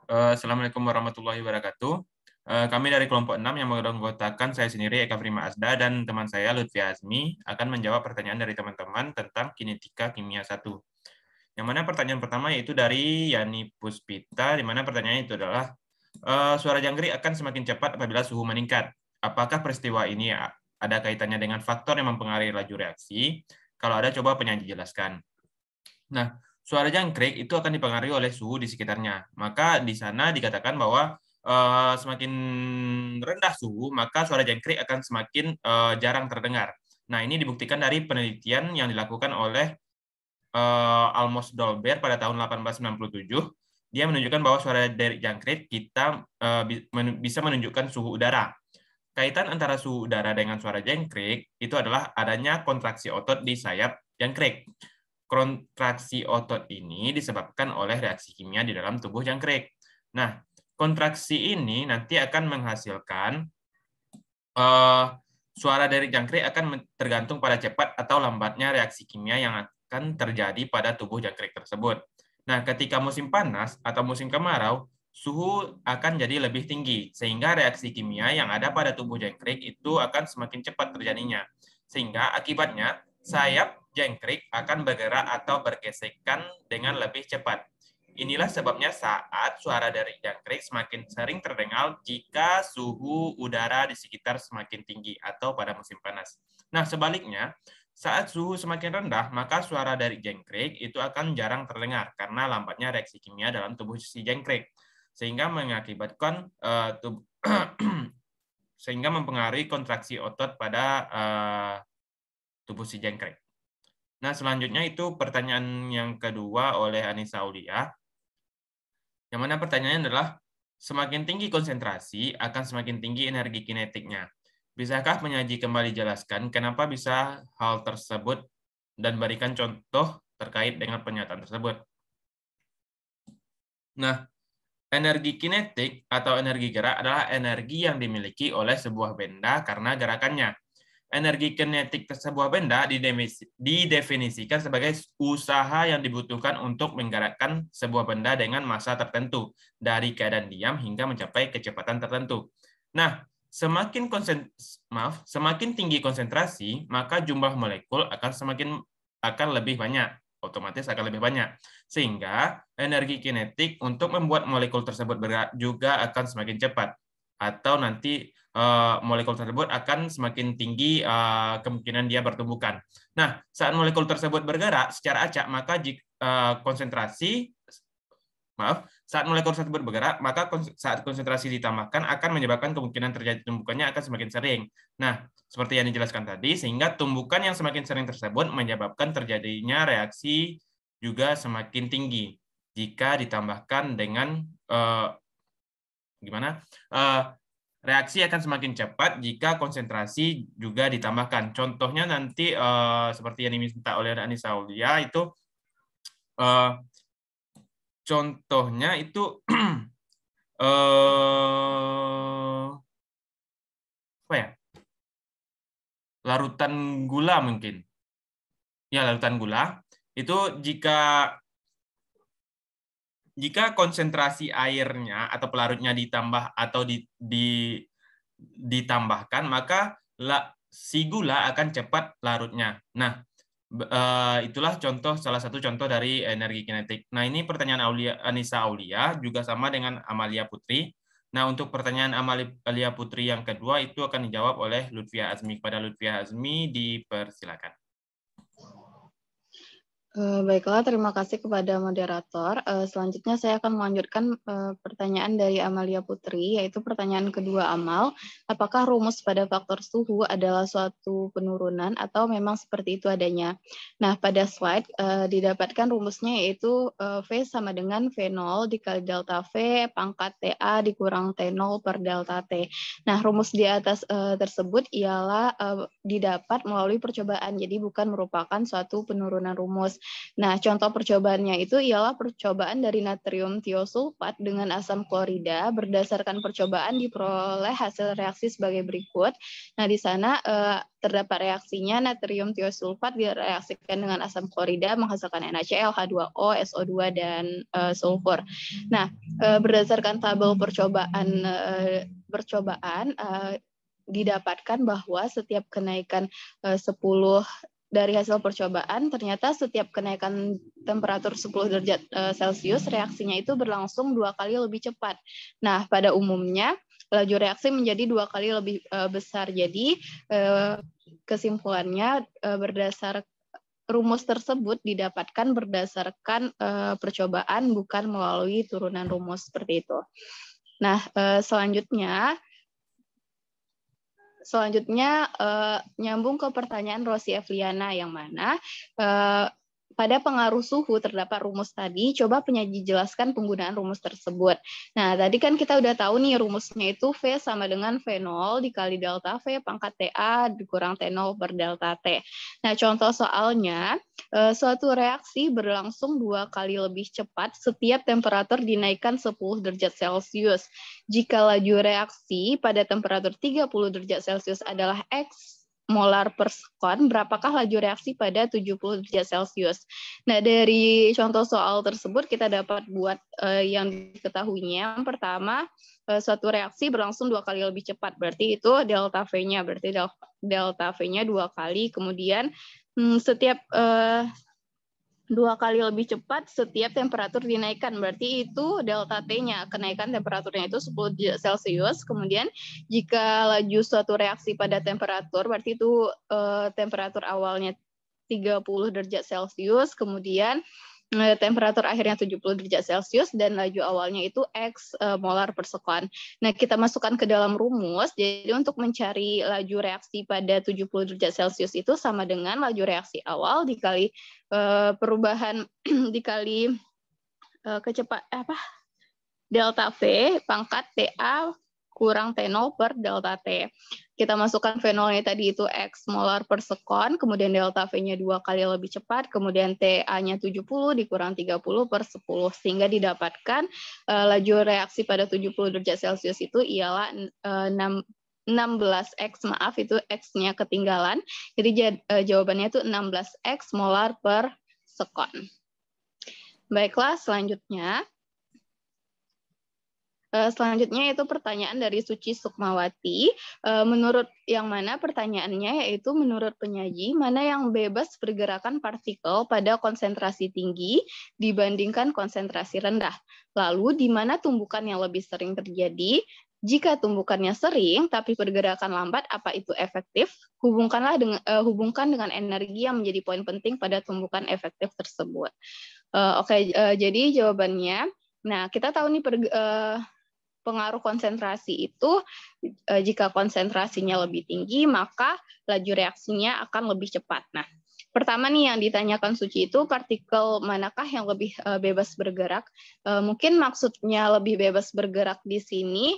Assalamualaikum warahmatullahi wabarakatuh. Kami dari kelompok 6 yang menganggotakan saya sendiri Eka Prima Asda dan teman saya Lutfi Azmi akan menjawab pertanyaan dari teman-teman tentang kinetika kimia 1. Yang mana pertanyaan pertama yaitu dari Yani Puspita, di mana pertanyaannya itu adalah suara jangkrik akan semakin cepat apabila suhu meningkat. Apakah peristiwa ini ada kaitannya dengan faktor yang mempengaruhi laju reaksi? Kalau ada, coba penyanyi jelaskan. Nah, suara jangkrik itu akan dipengaruhi oleh suhu di sekitarnya. Maka di sana dikatakan bahwa semakin rendah suhu, maka suara jangkrik akan semakin jarang terdengar. Nah, ini dibuktikan dari penelitian yang dilakukan oleh Almos Dolbear pada tahun 1897. Dia menunjukkan bahwa suara dari jangkrik kita bisa menunjukkan suhu udara. Kaitan antara suhu udara dengan suara jangkrik itu adalah adanya kontraksi otot di sayap jangkrik. Kontraksi otot ini disebabkan oleh reaksi kimia di dalam tubuh jangkrik. Nah, kontraksi ini nanti akan menghasilkan suara dari jangkrik akan tergantung pada cepat atau lambatnya reaksi kimia yang akan terjadi pada tubuh jangkrik tersebut. Nah, ketika musim panas atau musim kemarau, suhu akan jadi lebih tinggi, sehingga reaksi kimia yang ada pada tubuh jangkrik itu akan semakin cepat terjadinya. Sehingga akibatnya sayap jangkrik akan bergerak atau bergesekan dengan lebih cepat. Inilah sebabnya saat suara dari jangkrik semakin sering terdengar jika suhu udara di sekitar semakin tinggi atau pada musim panas. Nah, sebaliknya, saat suhu semakin rendah, maka suara dari jangkrik itu akan jarang terdengar karena lambatnya reaksi kimia dalam tubuh si jangkrik, sehingga mengakibatkan sehingga mempengaruhi kontraksi otot pada tubuh si jangkrik. Nah, selanjutnya itu pertanyaan yang kedua oleh Anissa Aulia. Yang mana pertanyaannya adalah, semakin tinggi konsentrasi akan semakin tinggi energi kinetiknya. Bisakah penyaji kembali jelaskan kenapa bisa hal tersebut dan berikan contoh terkait dengan pernyataan tersebut? Nah, energi kinetik atau energi gerak adalah energi yang dimiliki oleh sebuah benda karena gerakannya. Energi kinetik sebuah benda didefinisikan sebagai usaha yang dibutuhkan untuk menggerakkan sebuah benda dengan massa tertentu dari keadaan diam hingga mencapai kecepatan tertentu. Nah, semakin tinggi konsentrasi, maka jumlah molekul akan lebih banyak, otomatis akan lebih banyak. Sehingga energi kinetik untuk membuat molekul tersebut bergerak juga akan semakin cepat. Atau nanti molekul tersebut akan semakin tinggi kemungkinan dia bertumbukan. Nah, saat molekul tersebut bergerak secara acak, maka saat molekul tersebut bergerak, maka saat konsentrasi ditambahkan akan menyebabkan kemungkinan terjadi tumbukannya akan semakin sering. Nah, seperti yang dijelaskan tadi, sehingga tumbukan yang semakin sering tersebut menyebabkan terjadinya reaksi juga semakin tinggi jika ditambahkan dengan reaksi akan semakin cepat jika konsentrasi juga ditambahkan. Contohnya nanti seperti yang diminta oleh Anissa Aulia itu contohnya itu apa ya? Larutan gula mungkin. Ya, larutan gula itu jika konsentrasi airnya atau pelarutnya ditambah atau ditambahkan, maka si gula akan cepat larutnya. Nah, itulah salah satu contoh dari energi kinetik. Nah, ini pertanyaan Anissa Aulia juga sama dengan Amalia Putri. Nah, untuk pertanyaan Amalia Putri yang kedua itu akan dijawab oleh Lutfia Azmi. Kepada Lutfia Azmi, dipersilakan. Baiklah, terima kasih kepada moderator. Selanjutnya saya akan melanjutkan pertanyaan dari Amalia Putri, yaitu pertanyaan kedua Amal. Apakah rumus pada faktor suhu adalah suatu penurunan atau memang seperti itu adanya? Nah, pada slide didapatkan rumusnya yaitu V sama dengan V0 dikali delta V pangkat TA dikurang T0 per delta T. Nah, rumus di atas tersebut ialah didapat melalui percobaan, jadi bukan merupakan suatu penurunan rumus. Nah, contoh percobaannya itu ialah percobaan dari natrium tiosulfat dengan asam klorida. Berdasarkan percobaan diperoleh hasil reaksi sebagai berikut. Nah, di sana terdapat reaksinya natrium tiosulfat direaksikan dengan asam klorida menghasilkan NaCl, H2O, SO2, dan sulfur. Nah, berdasarkan tabel percobaan didapatkan bahwa setiap kenaikan 10 dari hasil percobaan, ternyata setiap kenaikan temperatur 10 derajat Celcius, reaksinya itu berlangsung 2 kali lebih cepat. Nah, pada umumnya, laju reaksi menjadi 2 kali lebih besar. Jadi, kesimpulannya berdasar rumus tersebut didapatkan berdasarkan percobaan, bukan melalui turunan rumus seperti itu. Nah, selanjutnya nyambung ke pertanyaan Rosi Evliana yang mana pada pengaruh suhu terdapat rumus tadi. Coba penyaji jelaskan penggunaan rumus tersebut. Nah, tadi kan kita udah tahu nih rumusnya itu V sama dengan V0 dikali delta V pangkat TA dikurang T0 per delta T. Nah, contoh soalnya, suatu reaksi berlangsung 2 kali lebih cepat setiap temperatur dinaikkan 10 derajat Celcius. Jika laju reaksi pada temperatur 30 derajat Celcius adalah X molar per sekon, berapakah laju reaksi pada 70 derajat Celcius? Nah, dari contoh soal tersebut kita dapat buat yang diketahuinya. Yang pertama, suatu reaksi berlangsung 2 kali lebih cepat, berarti itu delta V-nya, berarti delta V-nya 2 kali, kemudian setiap 2 kali lebih cepat setiap temperatur dinaikkan, berarti itu delta T-nya, kenaikan temperaturnya itu 10 derajat Celcius. Kemudian jika laju suatu reaksi pada temperatur, berarti itu temperatur awalnya 30 derajat Celcius, kemudian temperatur akhirnya 70 derajat Celcius, dan laju awalnya itu X molar per sekon. Nah, kita masukkan ke dalam rumus, jadi untuk mencari laju reaksi pada 70 derajat Celcius itu sama dengan laju reaksi awal dikali perubahan dikali delta V pangkat TA kurang T0 per delta T. Kita masukkan V0-nya tadi itu X molar per sekon, kemudian delta V-nya 2 kali lebih cepat, kemudian TA-nya 70 dikurang 30 per 10, sehingga didapatkan laju reaksi pada 70 derajat Celcius itu ialah 16X, maaf itu X-nya ketinggalan, jadi jawabannya itu 16X molar per sekon. Baiklah, selanjutnya itu pertanyaan dari Suci Sukmawati. Menurut yang mana pertanyaannya, yaitu menurut penyaji, mana yang bebas pergerakan partikel pada konsentrasi tinggi dibandingkan konsentrasi rendah? Lalu di mana tumbukan yang lebih sering terjadi? Jika tumbukannya sering tapi pergerakan lambat, apa itu efektif? Hubungkan dengan energi yang menjadi poin penting pada tumbukan efektif tersebut. Jadi jawabannya, nah kita tahu nih pengaruh konsentrasi itu, jika konsentrasinya lebih tinggi, maka laju reaksinya akan lebih cepat. Nah, pertama nih yang ditanyakan Suci itu partikel manakah yang lebih bebas bergerak? Mungkin maksudnya lebih bebas bergerak di sini,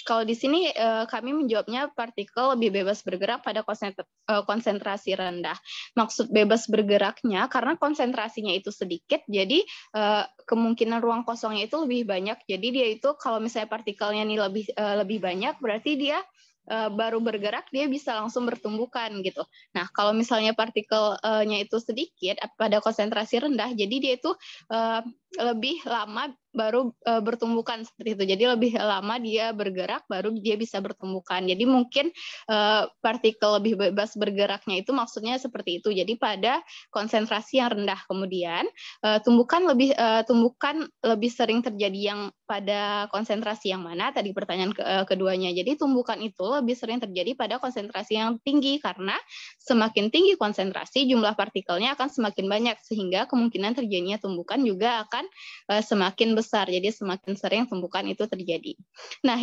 kalau di sini kami menjawabnya partikel lebih bebas bergerak pada konsentrasi rendah. Maksud bebas bergeraknya karena konsentrasinya itu sedikit, jadi kemungkinan ruang kosongnya itu lebih banyak. Jadi dia itu kalau misalnya partikelnya ini lebih banyak, berarti dia baru bergerak dia bisa langsung bertumbukan gitu. Nah, kalau misalnya partikelnya itu sedikit pada konsentrasi rendah, jadi dia itu lebih lama baru bertumbukan seperti itu. Jadi lebih lama dia bergerak baru dia bisa bertumbukan. Jadi mungkin partikel lebih bebas bergeraknya itu maksudnya seperti itu. Jadi pada konsentrasi yang rendah, kemudian tumbukan lebih sering terjadi yang pada konsentrasi yang mana? Tadi pertanyaan keduanya. Jadi tumbukan itu lebih sering terjadi pada konsentrasi yang tinggi karena semakin tinggi konsentrasi jumlah partikelnya akan semakin banyak sehingga kemungkinan terjadinya tumbukan juga akan semakin besar. Jadi semakin sering tumbukan itu terjadi. Nah,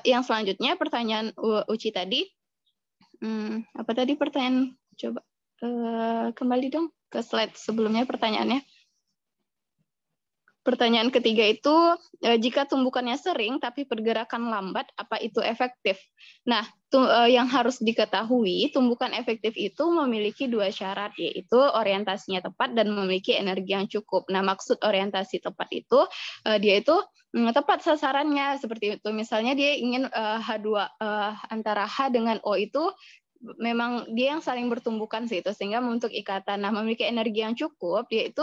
yang selanjutnya pertanyaan Uci tadi, apa tadi pertanyaan? Coba kembali dong ke slide sebelumnya pertanyaannya. Pertanyaan ketiga itu, jika tumbukannya sering tapi pergerakan lambat, apa itu efektif? Nah, yang harus diketahui, tumbukan efektif itu memiliki dua syarat, yaitu orientasinya tepat dan memiliki energi yang cukup. Nah, maksud orientasi tepat itu, dia itu tepat sasarannya, seperti itu. Misalnya dia ingin H2, antara H dengan O itu memang dia yang saling bertumbukan sih itu, sehingga membentuk ikatan. Nah, memiliki energi yang cukup, dia itu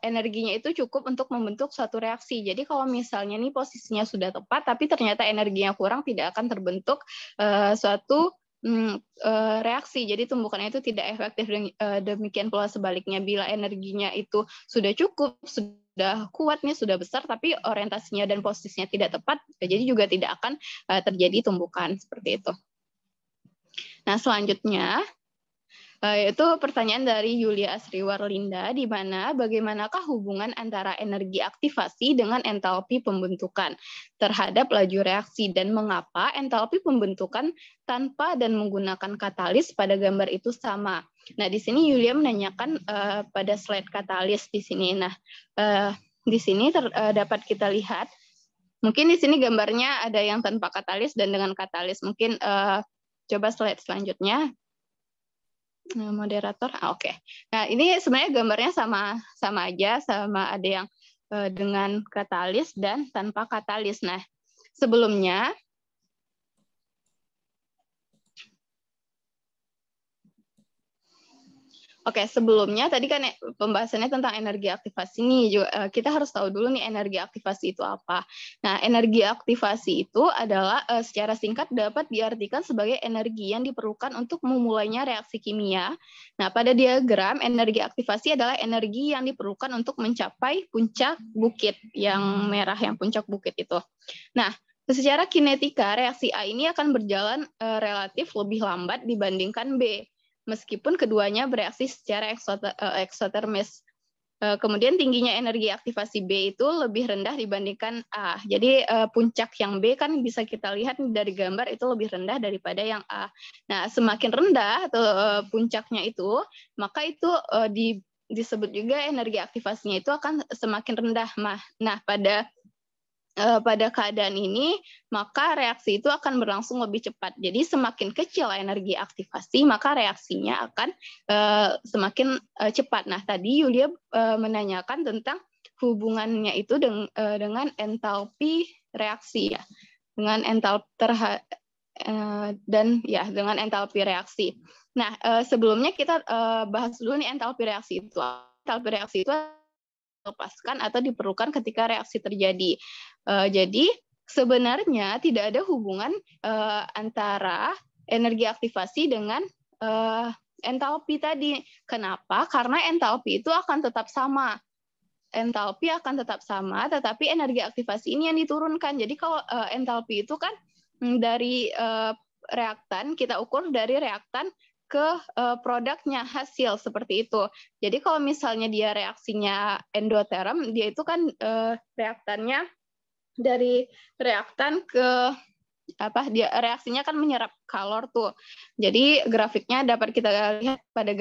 energinya itu cukup untuk membentuk suatu reaksi. Jadi kalau misalnya nih posisinya sudah tepat, tapi ternyata energinya kurang, tidak akan terbentuk suatu reaksi. Jadi tumbukannya itu tidak efektif. Demikian pula sebaliknya, bila energinya itu sudah cukup, sudah kuat nih, sudah besar, tapi orientasinya dan posisinya tidak tepat, jadi juga tidak akan terjadi tumbukan seperti itu. Nah, selanjutnya yaitu pertanyaan dari Yulia Asriwarlinda, di mana bagaimanakah hubungan antara energi aktivasi dengan entalpi pembentukan terhadap laju reaksi, dan mengapa entalpi pembentukan tanpa dan menggunakan katalis pada gambar itu sama. Nah, di sini Yulia menanyakan pada slide katalis di sini. Nah, di sini dapat kita lihat, mungkin di sini gambarnya ada yang tanpa katalis dan dengan katalis. Mungkin coba slide selanjutnya, moderator. Oke. Nah, ini sebenarnya gambarnya sama aja, sama ada yang dengan katalis dan tanpa katalis. Nah, sebelumnya tadi kan pembahasannya tentang energi aktivasi nih. Kita harus tahu dulu nih energi aktivasi itu apa. Nah, energi aktivasi itu adalah secara singkat dapat diartikan sebagai energi yang diperlukan untuk memulainya reaksi kimia. Nah, pada diagram, energi aktivasi adalah energi yang diperlukan untuk mencapai puncak bukit yang merah, yang puncak bukit itu. Nah, secara kinetika, reaksi A ini akan berjalan relatif lebih lambat dibandingkan B, meskipun keduanya bereaksi secara eksotermis. Kemudian tingginya energi aktivasi B itu lebih rendah dibandingkan A. Jadi puncak yang B kan bisa kita lihat dari gambar itu lebih rendah daripada yang A. Nah, semakin rendah atau puncaknya itu, maka itu disebut juga energi aktivasinya itu akan semakin rendah. Nah, pada keadaan ini, maka reaksi itu akan berlangsung lebih cepat. Jadi semakin kecil energi aktivasi, maka reaksinya akan semakin cepat. Nah, tadi Yulia menanyakan tentang hubungannya itu dengan entalpi reaksi, ya, dengan dengan entalpi reaksi. Nah, sebelumnya kita bahas dulu nih entalpi reaksi itu. Entalpi reaksi itu lepaskan atau diperlukan ketika reaksi terjadi. Jadi sebenarnya tidak ada hubungan antara energi aktivasi dengan entalpi tadi. Kenapa? Karena entalpi itu akan tetap sama. Entalpi akan tetap sama, tetapi energi aktivasi ini yang diturunkan. Jadi kalau entalpi itu kan dari reaktan, kita ukur dari reaktan ke produknya, hasil seperti itu. Jadi kalau misalnya dia reaksinya endoterm, dia itu kan reaktannya dari reaktan ke dia reaksinya kan menyerap kalor tuh. Jadi grafiknya dapat kita lihat pada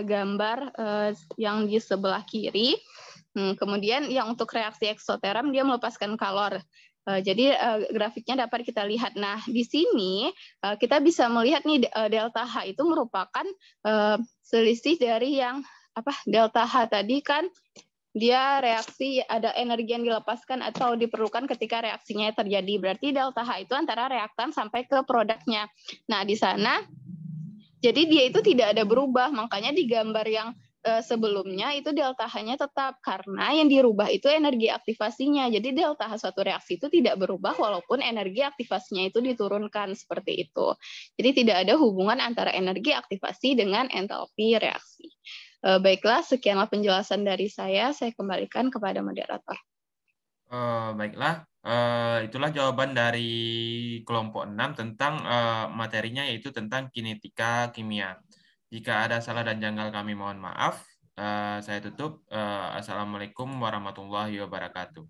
gambar yang di sebelah kiri. Kemudian yang untuk reaksi eksoterm dia melepaskan kalor. Jadi grafiknya dapat kita lihat. Nah, di sini kita bisa melihat nih delta H itu merupakan selisih dari yang delta H tadi kan dia reaksi ada energi yang dilepaskan atau diperlukan ketika reaksinya terjadi. Berarti delta H itu antara reaktan sampai ke produknya. Nah, di sana jadi dia itu tidak ada berubah. Makanya di gambar yang sebelumnya itu delta H-nya tetap, karena yang dirubah itu energi aktivasinya. Jadi delta H suatu reaksi itu tidak berubah walaupun energi aktivasinya itu diturunkan, seperti itu. Jadi tidak ada hubungan antara energi aktivasi dengan entalpi reaksi. Baiklah, sekianlah penjelasan dari saya kembalikan kepada moderator. Baiklah, itulah jawaban dari kelompok 6 tentang materinya, yaitu tentang kinetika kimia. Jika ada salah dan janggal kami mohon maaf. Saya tutup. Assalamualaikum warahmatullahi wabarakatuh.